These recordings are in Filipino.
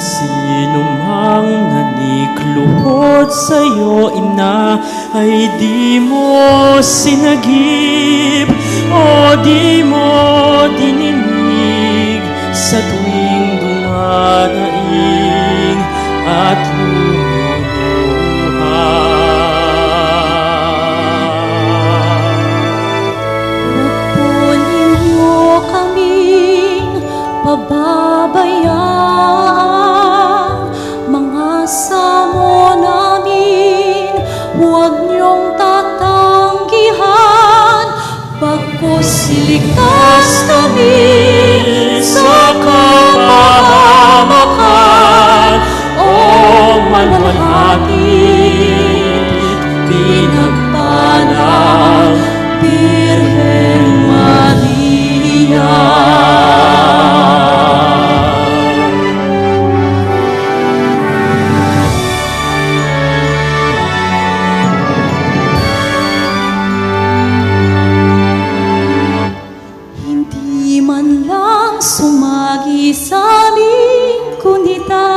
sino mang nanikluhod sa'yo, ina, ay di mo sinagip o di mo dininig sa tuwing dumadaing at lumuha. Huwag po ninyo kaming pababayaan, mga samo namin, huwag niyong tatanggihan, bagkus iligtas kami sa kapahamakan o malwalhating pinagpalang Birhen Maria. Hindi man lang sumagi sa aming kunita,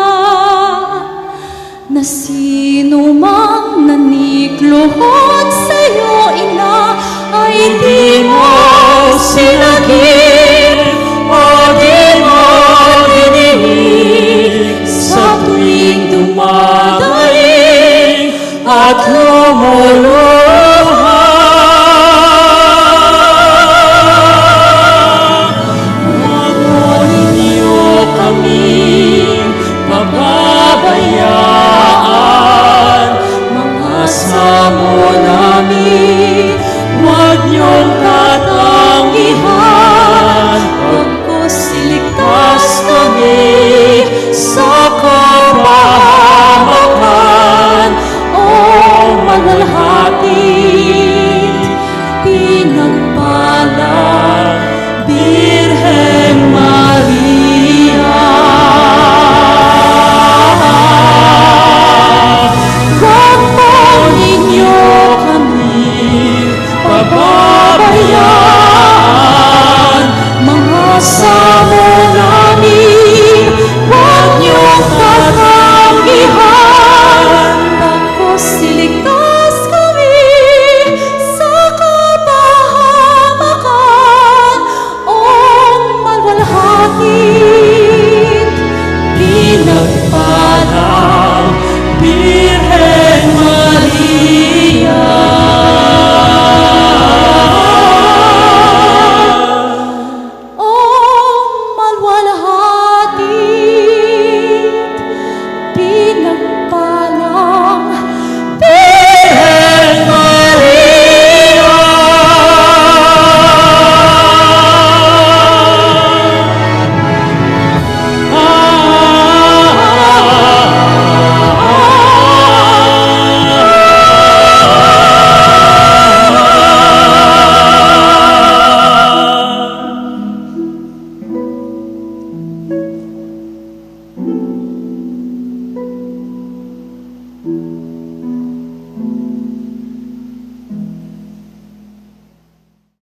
na sino mang nanikluhod sa'yo, ina, ay di mo sinagip